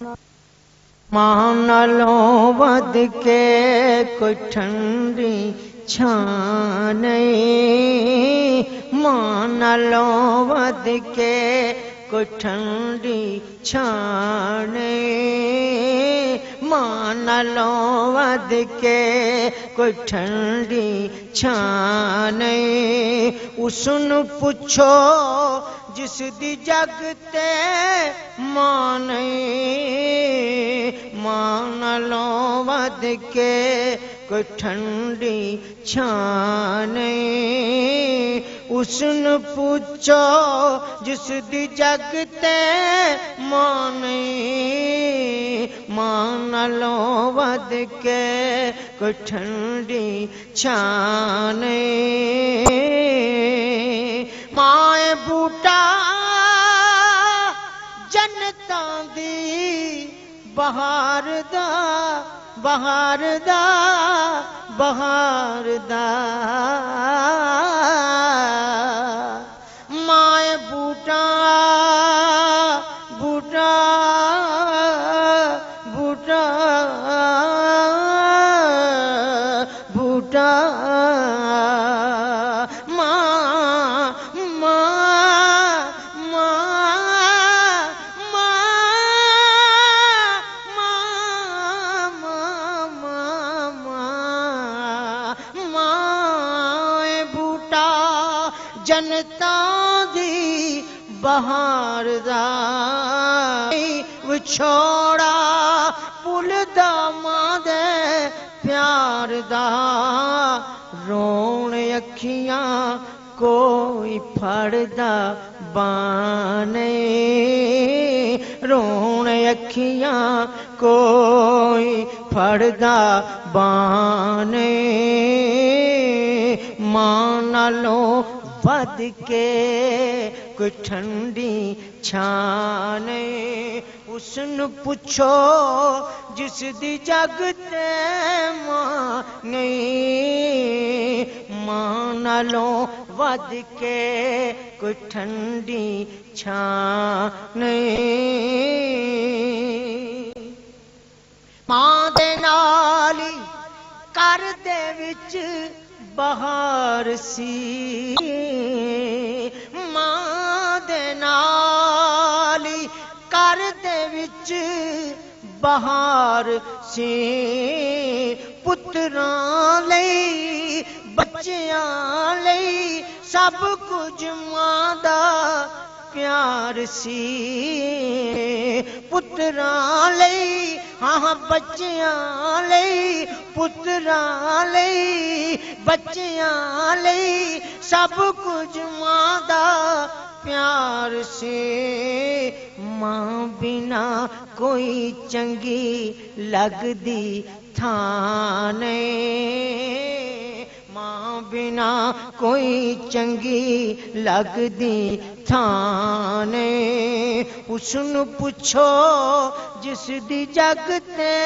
मां नालों वध के कोई ठंडी छां नहीं, मां नालों वध के कोई ठंडी छां नहीं, मां नालों वध के कोई ठंडी छां नहीं। उसनू पुछो जिस दी जग ते मां नहीं, मां नालों वध के कोई ठंडी छां नहीं। उसनू पूछो जिस दी जग ते मां नहीं, मां नालों वध के कोई ठंडी छां नहीं। मां बूटा जन्नतां दी बहार दा, बहार दा, बहार दा। मां बूटा, बूटा, बूटा, बूटा। जनता दी बहार दा विछोड़ा भुलदा मां दे प्यार दा। रोण अखियां कोई फड़दा बाने, रोण अखियां कोई फड़दा बाने। मां नालों वध के कोई ठंडी छां नहीं। उसनू पुछो जिस दी जग ते मां नहीं, मां नालों वध के कोई ठंडी छां नहीं। मां दे नाल घर दे विच बहार सी, मां दे नाली घर दे विच बहार सी। पुत्रां लई बच्चियां लई सब कुछ मां दा प्यार सी। पुत्रां लई हाँ बच्चियां लई, पुत्रां लई बच्चियां लई सब कुछ मां दा प्यार से। मां बिना कोई चंगी लगदी थां नहीं, मां बिना कोई चंगी लगदी थां नहीं। उसनू पुछो जिस दी जग ते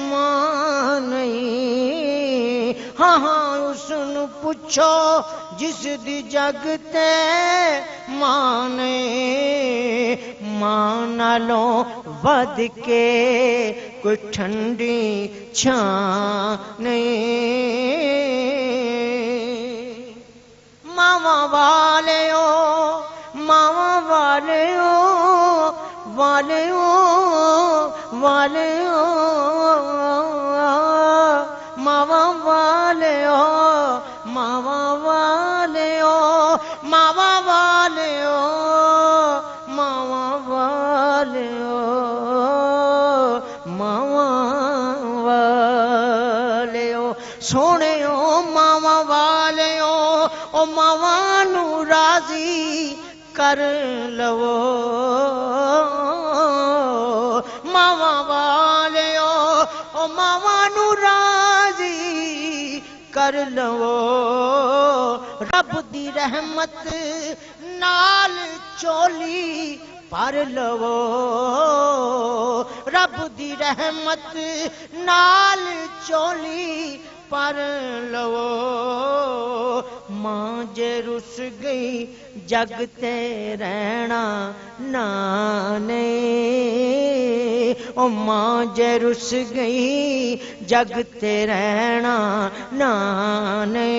मां नहीं, हाँ हाँ उसनू पुछो जिस दी जग ते मां नहीं। मां नालों वध के कोई ठंडी छां नहीं। मावा वालेओ, मावा वालेओ, वालेओ, वालेओ, मावा वालेओ, मावा वालेओ, मावा वालेओ, मावा वालेओ, मावा वालेओ। सोहणेओ मावा वालेओ, ओ मावा नू राजी कर लवो। मावा वालेओ, ओ मावा नू राजी कर लवो। रब दी रहमत नाल चोली भर लवो। रब दी रहमत नाल चोली पर लवो। मां जे रुस गई जग ते रहना नाने, ओ मां जे रुस गई जग ते रहना नाने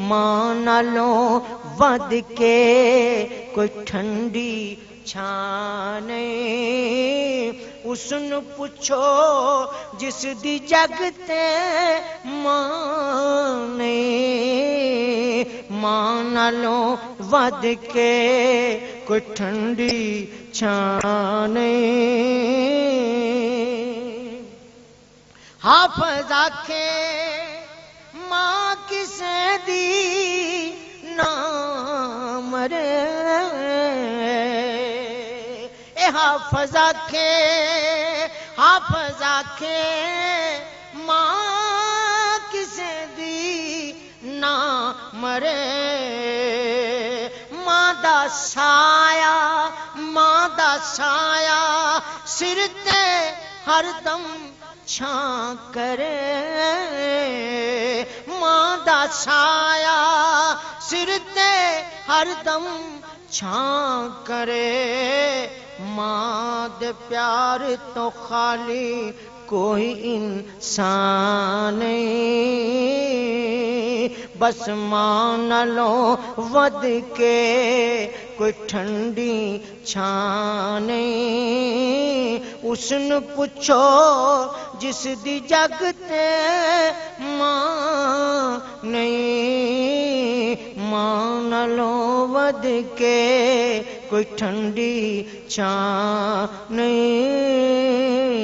मां नालों वध के कोई ठंडी छाने उसनु पुछो जिस दी जग ते माने मां नालों वध के कोई ठंडी छाने हाफिज आखे मां किसे दी ना मरे हाफिज आखे मां किसे दी ना मरे मां दा साया सिर ते हरदम छां करे मां दा साया सिर ते हरदम छां करे मां दे प्यार तो खाली कोई इंसान नहीं बस मां नालों वध के कोई ठंडी छां नहीं उसनु पुछो जिस दी जग ते मां नहीं मां नालों वध के कोई ठंडी छां नहीं